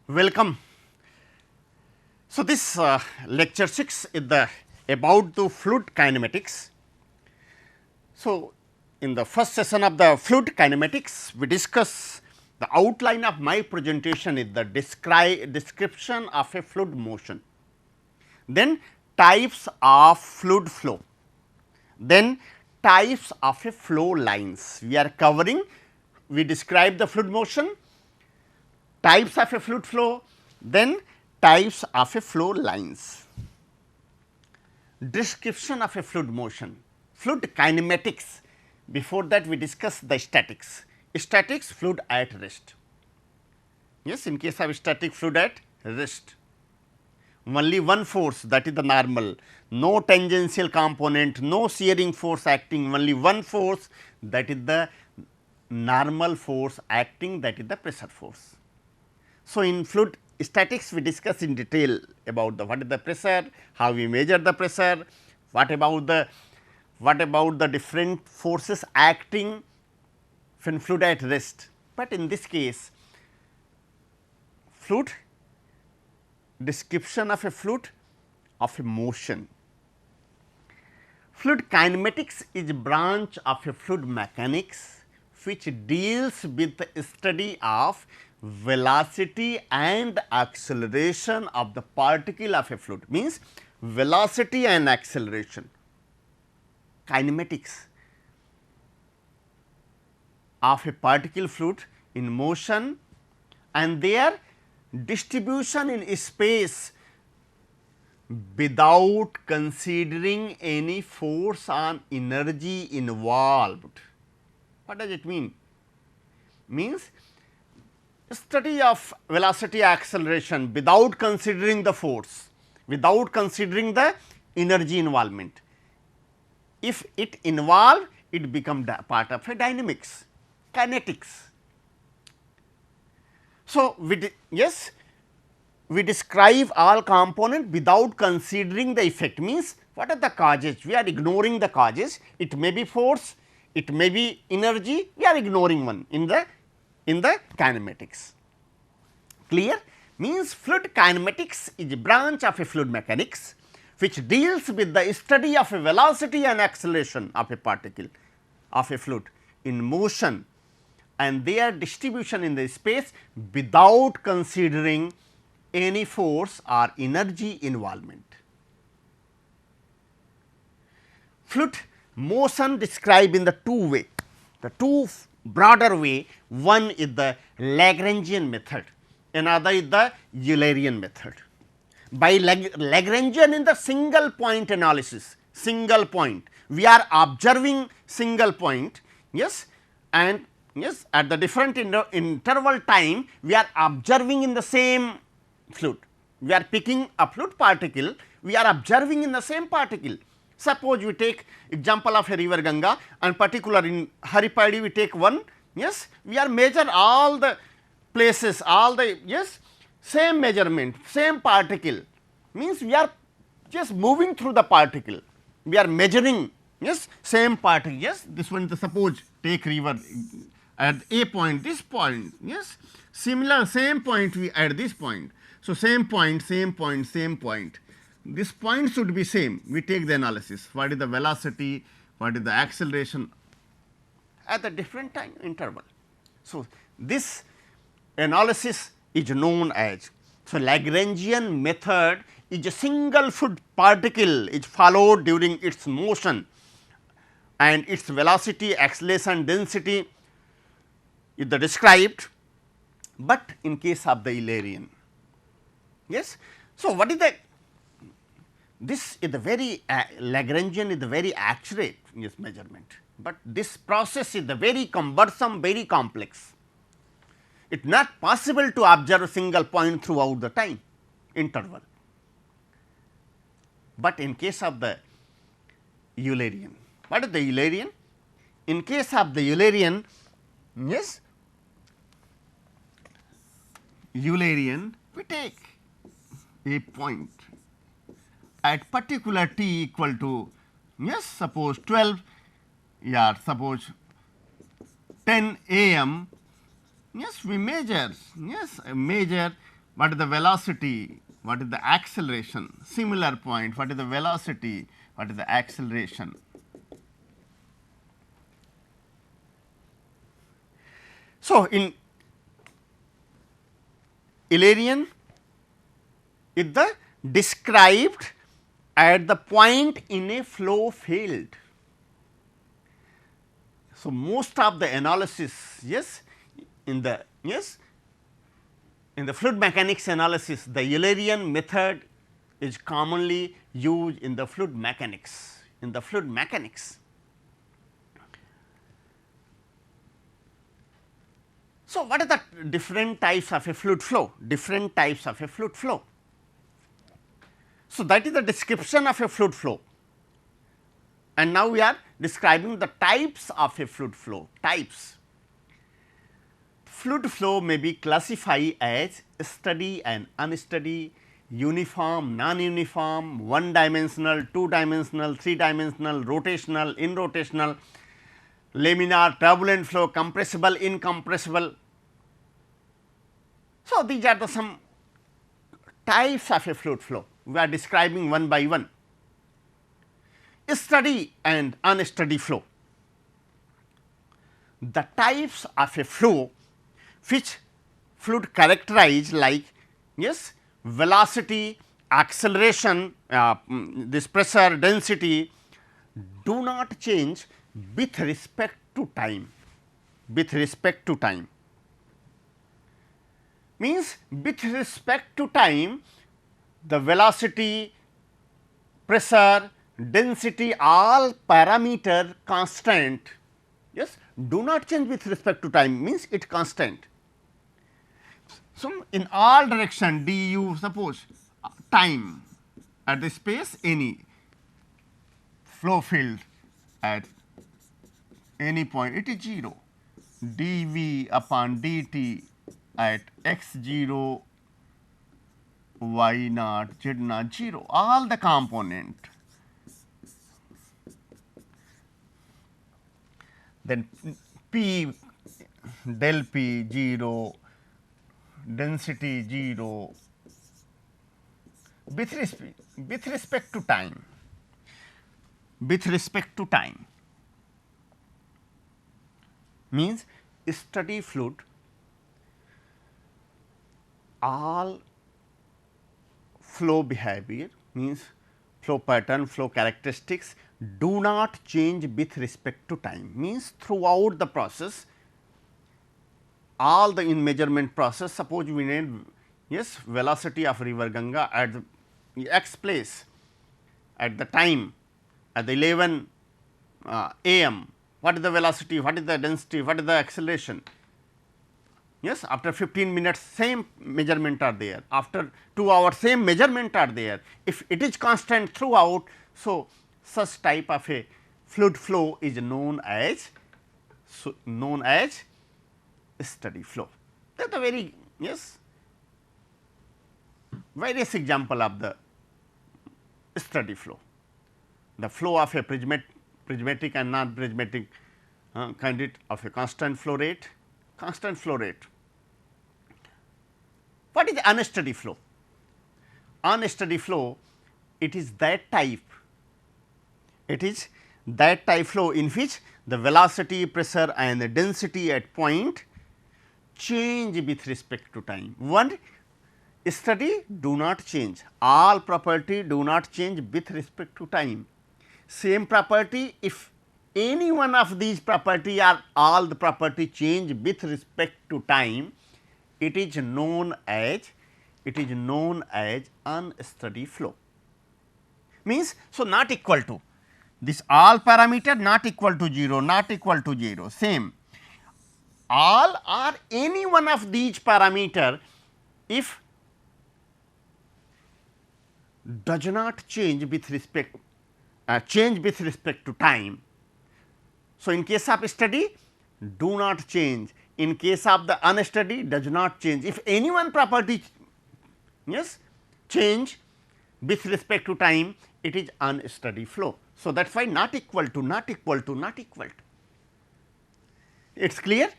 Welcome. So, this lecture 6 is about the fluid kinematics. So, in the first session of the fluid kinematics, we discuss the outline of my presentation is the description of a fluid motion, then types of fluid flow, then types of a flow lines. We are covering, we describe the fluid motion, types of a fluid flow, then types of a flow lines. Description of a fluid motion, fluid kinematics. Before that we discuss the statics. Statics, fluid at rest. Yes, in case of static fluid at rest, only one force, that is the normal, no tangential component, no shearing force acting, only one force, that is the normal force acting, that is the pressure force. So, in fluid statics we discuss in detail about what is the pressure, how we measure the pressure, what about the different forces acting when fluid at rest. But in this case, fluid description of a fluid of a motion. Fluid kinematics is a branch of a fluid mechanics which deals with the study of velocity and acceleration of the particle of a fluid, means velocity and acceleration, kinematics of a particle fluid in motion and their distribution in space without considering any force or energy involved. What does it mean? Means study of velocity acceleration without considering the force, without considering the energy involvement. If it involve, it become part of a dynamics, kinetics. So, we describe all component without considering the effect, means what are the causes, we are ignoring the causes, it may be force, it may be energy, we are ignoring one in the kinematics. Clear? Means fluid kinematics is a branch of a fluid mechanics which deals with the study of a velocity and acceleration of a particle of a fluid in motion and their distribution in the space without considering any force or energy involvement. Fluid motion described in the two way, the two broader way. One is the Lagrangian method, another is the Eulerian method. By Lagrangian in the single point analysis, single point, we are observing single point, yes, and yes, at the different interval time we are observing in the same fluid, we are picking a fluid particle, we are observing in the same particle. Suppose we take example of a river Ganga and particular in Haripadi we take one, yes, we are measure all the places, all the, yes, same measurement, same particle, means we are just moving through the particle, we are measuring, yes, same particle, yes, this one, suppose take river at a point, this point, yes, similar same point we at this point. So, same point, same point, same point, this point should be same, we take the analysis, what is the velocity, what is the acceleration at the different time interval. So, this analysis is known as, so Lagrangian method is a single fluid particle is followed during its motion and its velocity, acceleration, density is the described, but in case of the Eulerian. Yes. So, what is the, this is the very Lagrangian is the very accurate, yes, measurement, but this process is the very cumbersome, very complex. It is not possible to observe a single point throughout the time interval, but in case of the Eulerian, what is the Eulerian? In case of the Eulerian, yes, Eulerian, we take a point at particular t equal to, yes, suppose 12, yeah, suppose 10 am, yes, we measure, yes, measure what is the velocity, what is the acceleration, similar point, what is the velocity, what is the acceleration. So, in Eulerian is the described at the point in a flow field. So, most of the analysis, yes, in the fluid mechanics analysis, the Eulerian method is commonly used in the fluid mechanics. So, what are the different types of a fluid flow? So, that is the description of a fluid flow, and now we are describing the types of a fluid flow. Fluid flow may be classified as steady and unsteady, uniform, non-uniform, one dimensional, two dimensional, three dimensional, rotational, irrotational, laminar, turbulent flow, compressible, incompressible. So, these are the some types of a fluid flow, we are describing one by one. Steady and unsteady flow. The types of a flow which fluid characterize, like velocity, acceleration, this pressure, density do not change with respect to time. Means with respect to time, the velocity, pressure, density, all parameter constant, do not change with respect to time, means it constant. So, in all direction du, suppose time at the space any flow field at any point, it is 0, dv upon dt at x 0, y naught, z naught 0, all the component. Then p del p 0, density 0 with respect to time. Means steady fluid, all flow behavior, means flow pattern, flow characteristics do not change with respect to time, means throughout the process, all the in measurement process. Suppose we need velocity of river Ganga at the x place at the time at the 11 am, what is the velocity, what is the density, what is the acceleration. After 15 minutes same measurement are there, after 2 hours same measurement are there. If it is constant throughout, so such type of a fluid flow is known as steady flow. That is a very various example of the steady flow. The flow of a prismatic and non prismatic kind of a constant flow rate. What is unsteady flow? Unsteady flow, it is that type flow in which the velocity, pressure and the density at point change with respect to time. One steady do not change, all property do not change with respect to time. Same property, if any one of these property or all the property change with respect to time, it is known as unsteady flow. Means, so not equal to this all parameter not equal to 0, same, all or any one of these parameter if does not change with respect to time. So, in case of steady do not change, in case of the unsteady does not change. If any one property change with respect to time, it is unsteady flow. So, that is why not equal to. It is clear.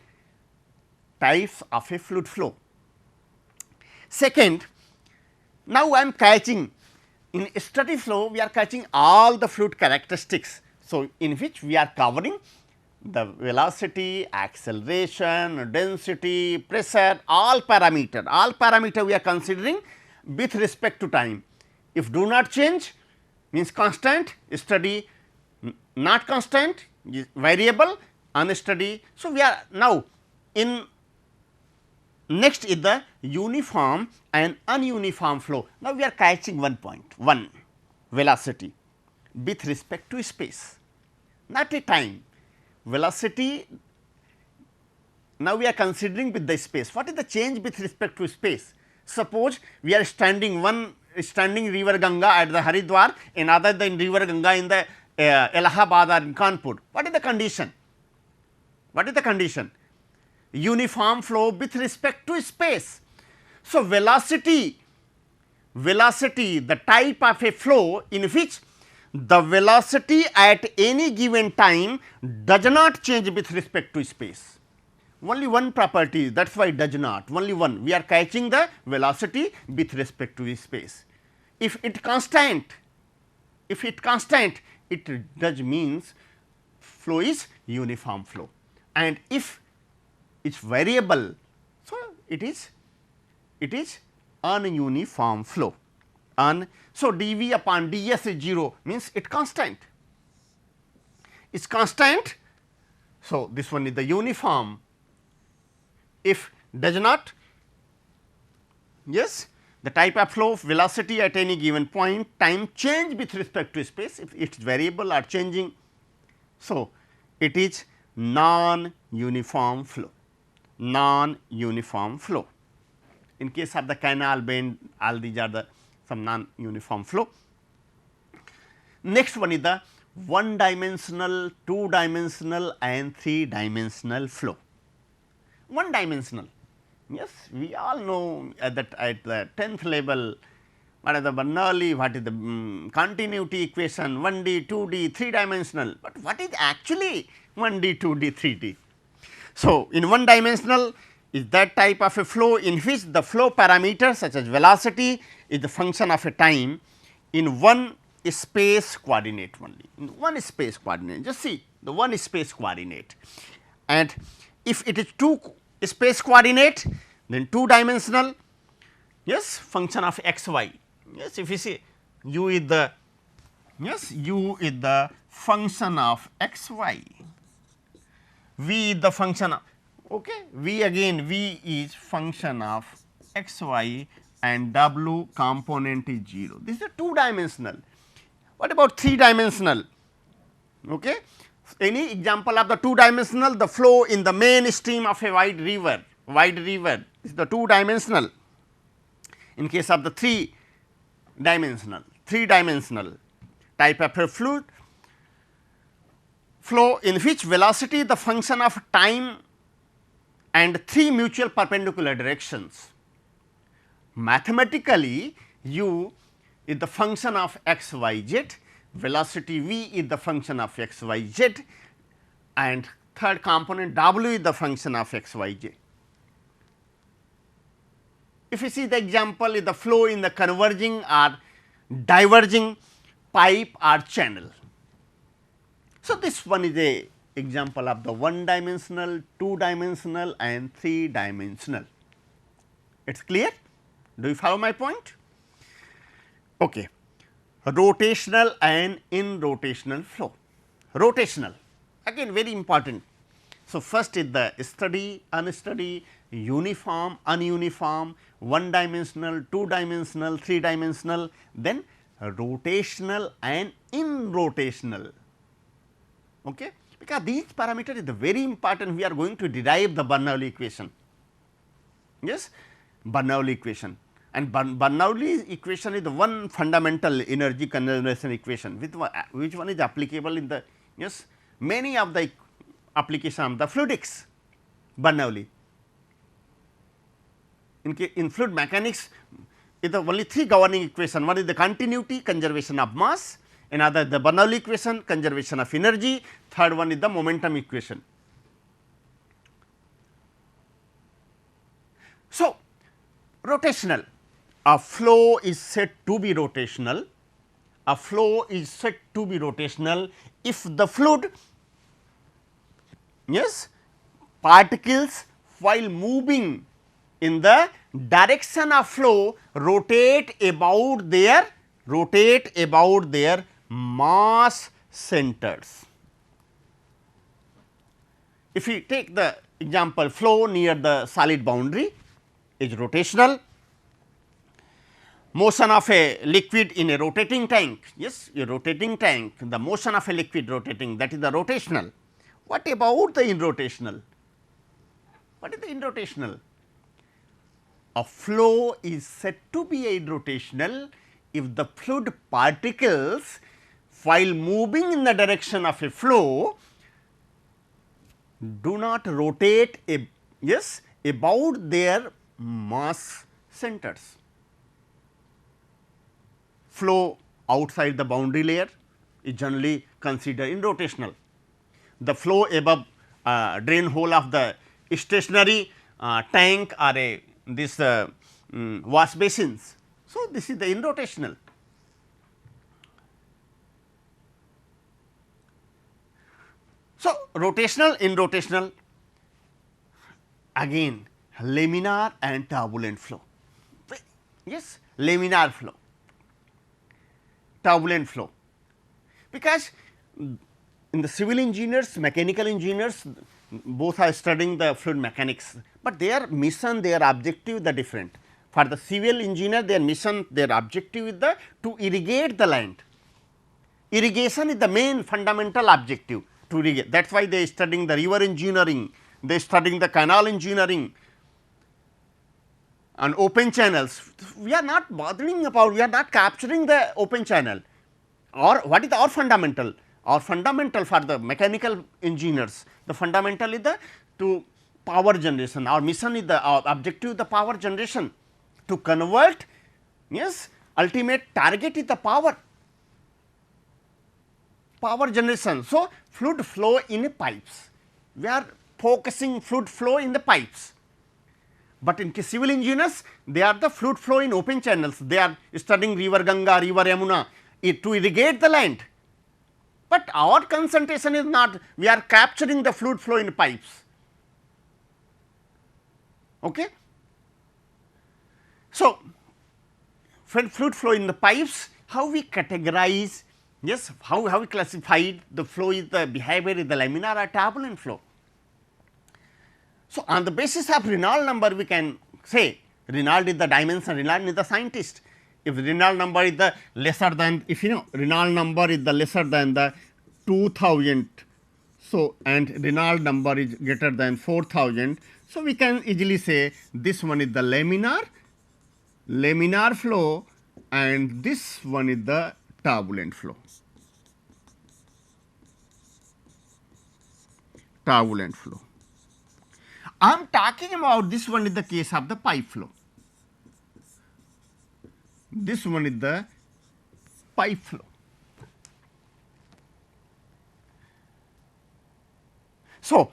Types of a fluid flow. Second, now I am catching in steady flow, we are catching all the fluid characteristics. So, in which we are covering the velocity, acceleration, density, pressure, all parameter we are considering with respect to time. If do not change means constant, steady not constant, variable, unsteady. So, we are now in next is the uniform and ununiform flow. Now, we are catching one point, one velocity with respect to space, not a time. Velocity, now we are considering with the space. What is the change with respect to space? Suppose we are standing river Ganga at the Haridwar, another than river Ganga in the Allahabad or in Kanpur. What is the condition? What is the condition? Uniform flow with respect to space. So, velocity, the type of a flow in which the velocity at any given time does not change with respect to space. Only one property, that is why it does not, only one. We are catching the velocity with respect to space. If it constant, it does means flow is uniform flow, and if it is variable, so it is ununiform flow. So, dV upon ds is 0 means it constant, is constant. So, this one is the uniform. If does not, yes, the type of flow velocity at any given point, time change with respect to space, if it is variable or changing. So, it is non-uniform flow, non-uniform flow. In case of the canal, bend, all these are the some non-uniform flow. Next one is the one dimensional, two dimensional and three dimensional flow. One dimensional, yes, we all know at the 10th level what is the Bernoulli, what is the continuity equation, 1D, 2D, 3 dimensional, but what is actually 1D, 2D, 3D? So, in one dimensional is that type of a flow in which the flow parameter such as velocity is the function of a time in one space coordinate only, in one space coordinate. Just see the one space coordinate, and if it is two space coordinate, then two dimensional, yes, function of x y. Yes, if you see u is the, yes, u is the function of x y, v is the function of, okay, v again, v is function of x y and w component is 0. This is a two dimensional. What about three dimensional? Okay. Any example of the two dimensional? The flow in the main stream of a wide river is the two dimensional. In case of the three dimensional type of a fluid flow in which velocity is the function of time and three mutual perpendicular directions. Mathematically, u is the function of x, y, z, velocity v is the function of x, y, z, and third component w is the function of x, y, z. If you see the example is the flow in the converging or diverging pipe or channel. So, this one is a example of the one dimensional, two dimensional and three dimensional. It is clear? Do you follow my point? Okay. Rotational and in rotational flow. Rotational, again very important. So, first is the steady, unsteady, uniform, ununiform, one dimensional, two dimensional, three dimensional, then rotational and in rotational. Okay? Because these parameters is the very important, we are going to derive the Bernoulli equation. Yes, Bernoulli equation, and Bernoulli equation is the one fundamental energy conservation equation with which one is applicable in the, yes, many of the application of the fluidics. Bernoulli in fluid mechanics is the only three governing equation. One is the continuity, conservation of mass, another the Bernoulli equation, conservation of energy, third one is the momentum equation. So, rotational. A flow is said to be rotational. A flow is said to be rotational if the fluid, yes, particles while moving in the direction of flow rotate about their mass centers. If we take the example, flow near the solid boundary is rotational. Motion of a liquid in a rotating tank, yes, a rotating tank, the motion of a liquid rotating, that is the rotational. What about the irrotational? What is the irrotational? A flow is said to be irrotational if the fluid particles while moving in the direction of a flow do not rotate about their mass centers. Flow outside the boundary layer is generally considered irrotational. The flow above drain hole of the stationary tank or this wash basins. So, this is the irrotational. So, rotational, irrotational, again laminar and turbulent flow. Yes, laminar flow, turbulent flow, because in the civil engineers, mechanical engineers, both are studying the fluid mechanics, but their mission, their objective is the different. For the civil engineer, their mission, their objective is to irrigate the land. Irrigation is the main fundamental objective, to irrigate. That is why they are studying the river engineering, they are studying the canal engineering and open channels. We are not bothering about, we are not capturing the open channel, or what is our fundamental? Our fundamental for the mechanical engineers, the fundamental is the to power generation. Our mission is our objective is the power generation, to convert, yes, ultimate target is the power generation. So, fluid flow in pipes, we are focusing fluid flow in the pipes, but in civil engineers they are the fluid flow in open channels, they are studying river Ganga, river Yamuna to irrigate the land. But our concentration is not, we are capturing the fluid flow in pipes. Okay. So, when fluid flow in the pipes, how we categorize, yes, how we classify the flow is the behavior is the laminar or turbulent flow. So, on the basis of Reynolds number we can say Reynolds is the dimension, Reynolds is the scientist. If Reynolds number is the lesser than, if you know Reynolds number is the lesser than the 2000, so and Reynolds number is greater than 4000, so we can easily say this one is the laminar flow and this one is the turbulent flow. Turbulent flow. I am talking about this one is the case of the pipe flow. This one is the pipe flow. So,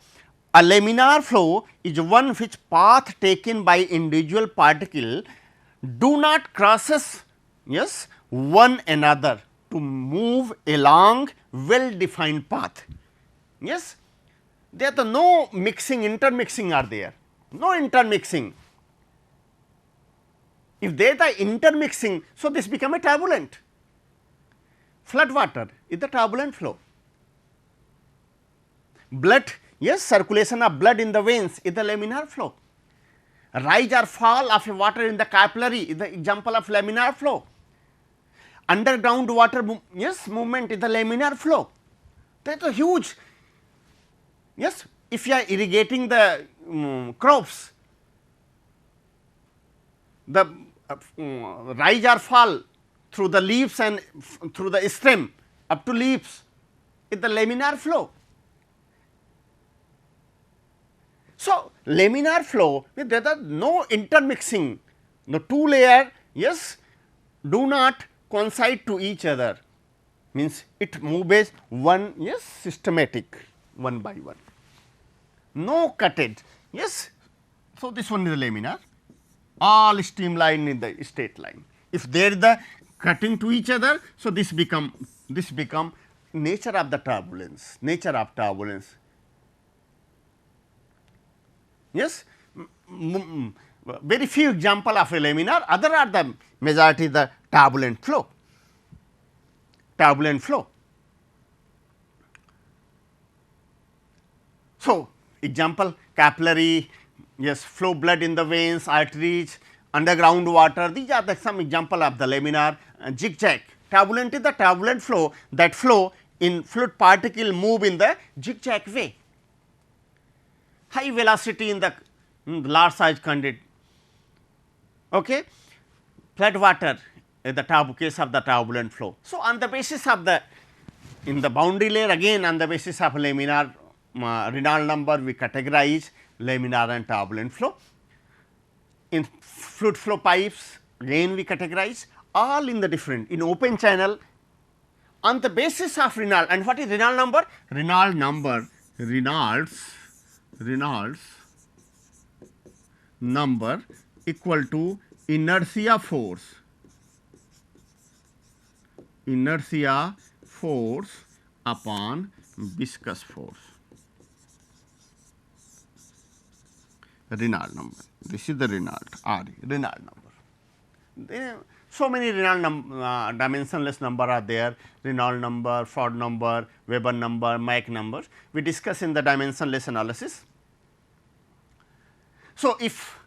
a laminar flow is one which path taken by individual particle do not crosses, yes, one another to move along well defined path. Yes, there are no mixing, intermixing are there, no intermixing. If there is the intermixing, so this become a turbulent. Flood water is the turbulent flow. Blood, yes, circulation of blood in the veins is the laminar flow. Rise or fall of a water in the capillary is the example of laminar flow. Underground water, yes, movement is the laminar flow. That is a huge, yes, if you are irrigating the crops, the rise or fall through the leaves and through the stem up to leaves is the laminar flow. So, laminar flow, there are no intermixing, the two layer, yes, do not coincide to each other, means it moves one, yes, systematic one by one, no cutted, yes. So, this one is the laminar. all streamline in the straight line. If there is the cutting to each other, so this become nature of the turbulence, nature of turbulence. Yes, very few example of a laminar, other are the majority the turbulent flow, turbulent flow. So, example capillary, yes, flow blood in the veins, arteries, underground water, these are the some example of the laminar. Zigzag, turbulent is the turbulent flow, that flow in fluid particle move in the zigzag way. High velocity in the large size conduit, okay. Flood water in the case of the turbulent flow. So, on the basis of the in the boundary layer, again on the basis of laminar Reynolds number, we categorize laminar and turbulent flow. In fluid flow pipes, again we categorize all in the different, in open channel on the basis of Reynolds. And what is Reynolds number? Reynolds number, Reynolds number equal to inertia force, upon viscous force. Reynolds number. This is the Reynolds number. So many Reynolds dimensionless number are there. Reynolds number, Ford number, Weber number, Mach number. We discuss in the dimensionless analysis. So, if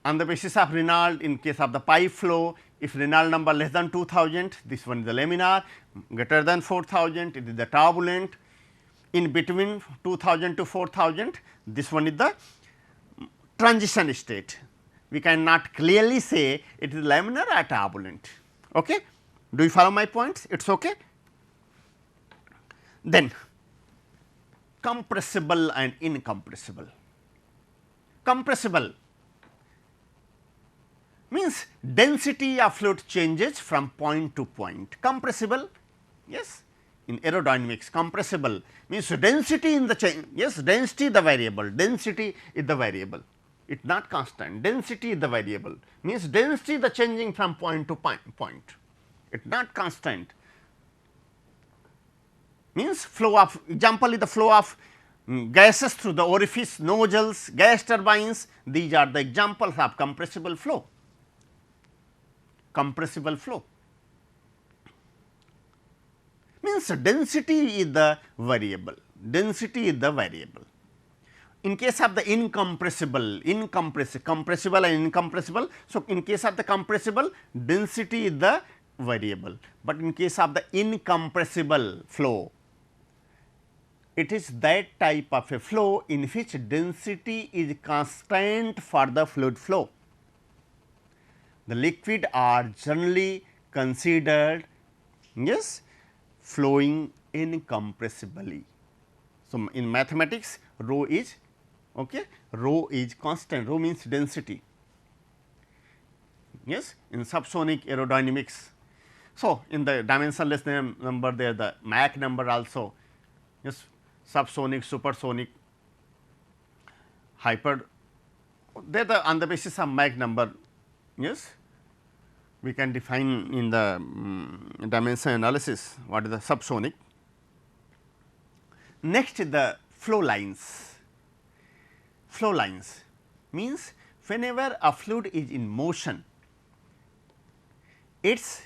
on the basis of Reynolds, in case of the pipe flow, if Reynolds number less than 2000, this one is the laminar, greater than 4000, it is the turbulent, in between 2000 to 4000, this one is the transition state. We cannot clearly say it is laminar or turbulent. Okay? Do you follow my points? It is okay. Then compressible and incompressible. Compressible means density of fluid changes from point to point. Compressible, yes, in aerodynamics, compressible means density in the change, yes, density the variable, density is the variable, it is not constant, density is the variable, means density the changing from point to point, it is not constant, means flow of, example is the flow of gases through the orifice, nozzles, gas turbines, these are the examples of compressible flow. Compressible flow means density is the variable, density is the variable. In case of the compressible and incompressible. So, in case of the compressible, density is the variable, but in case of the incompressible flow, it is that type of a flow in which density is constant for the fluid flow. The liquid are generally considered, yes, flowing incompressibly. So, in mathematics rho is, okay, rho is constant, rho means density, yes, in subsonic aerodynamics. So, in the dimensionless number there the Mach number also, yes, subsonic, supersonic, hyper, they are the on the basis of Mach number, yes, we can define in the dimension analysis what is the subsonic. Next is the flow lines. Flow lines means whenever a fluid is in motion, it's,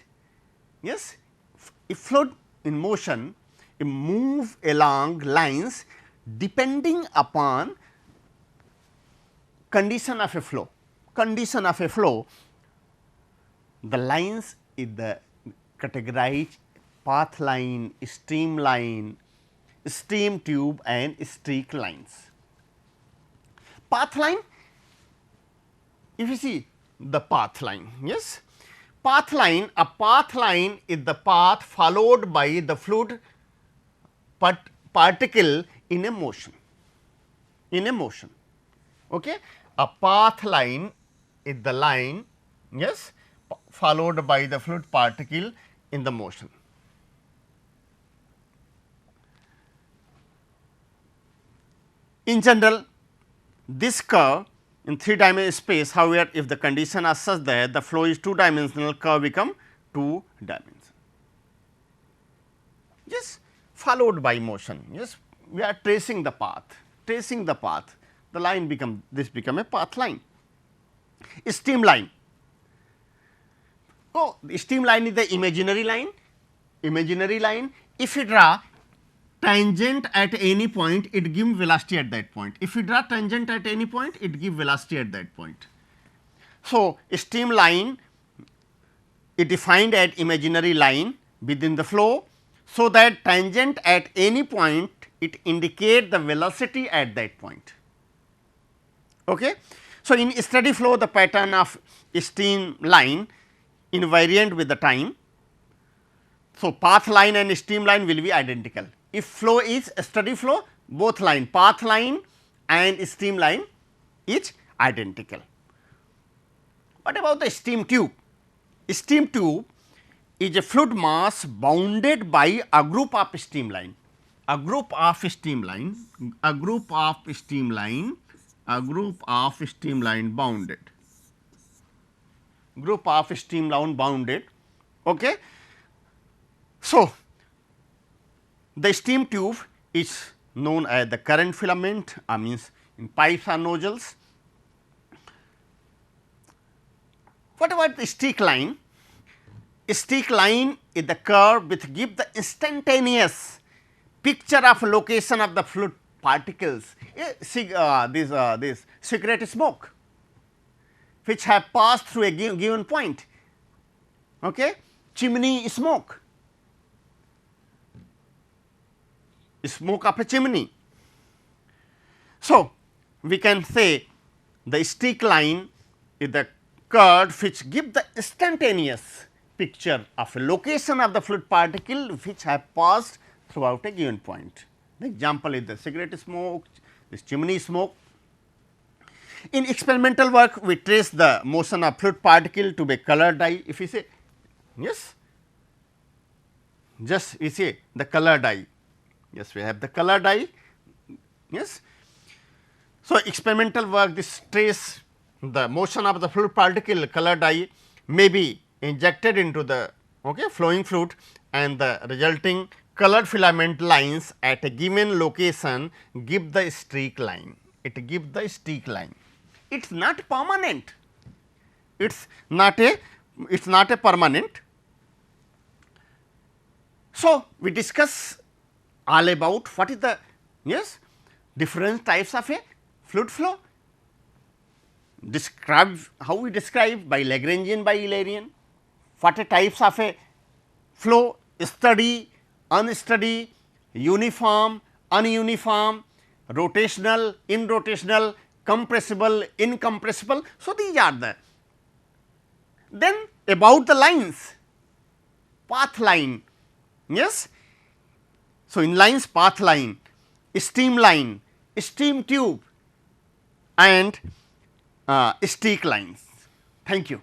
yes, if fluid in motion, it move along lines depending upon condition of a flow. Condition of a flow, the lines is the categorized path line, streamline, stream tube and streak lines. Path line, if you see the path line, yes, path line, a path line is the path followed by the fluid particle in a motion, okay. A path line is the line, yes, followed by the fluid particle in the motion. In general, this curve in 3-dimensional space. However, if the condition are such that the flow is 2-dimensional, curve become 2-dimensional. Yes, followed by motion. Yes, we are tracing the path, the line become, this become a path line. Streamline. Oh, the streamline is the imaginary line. Imaginary line, if you draw tangent at any point, it give velocity at that point. If you draw tangent at any point, it give velocity at that point. So, streamline is defined as imaginary line within the flow, so that tangent at any point, it indicate the velocity at that point. Okay. So, in steady flow, the pattern of streamline invariant with the time. So, path line and streamline will be identical. If flow is a steady flow, both line, path line and streamline is identical. What about the steam tube? Steam tube is a fluid mass bounded by a group of streamline. A group of streamline bounded. Group of streamline bounded. Okay. So, the steam tube is known as the current filament, means in pipes or nozzles. What about the streak line? A streak line is the curve which gives the instantaneous picture of location of the fluid particles. This cigarette smoke, which have passed through a given point. Okay? Chimney smoke. Smoke of a chimney. So, we can say the streak line is the curve which give the instantaneous picture of a location of the fluid particle which have passed throughout a given point. The example is the cigarette smoke, this chimney smoke. In experimental work, we trace the motion of fluid particle to be colored dye. If we say, yes, just we say the color dye. Yes, we have the color dye. Yes. So, experimental work, this trace the motion of the fluid particle color dye may be injected into the flowing fluid, and the resulting colored filament lines at a given location give the streak line. It gives the streak line. It is not permanent. It is not a permanent. So, we discuss all about what is the different types of a fluid flow. Describe how we describe by Lagrangian, by Eulerian, what are types of a flow, steady, unsteady, uniform, ununiform, rotational, irrotational, compressible, incompressible. So, these are the. Then about the lines, path line, yes. So, in lines, path line, steam line, steam tube and streak lines. Thank you.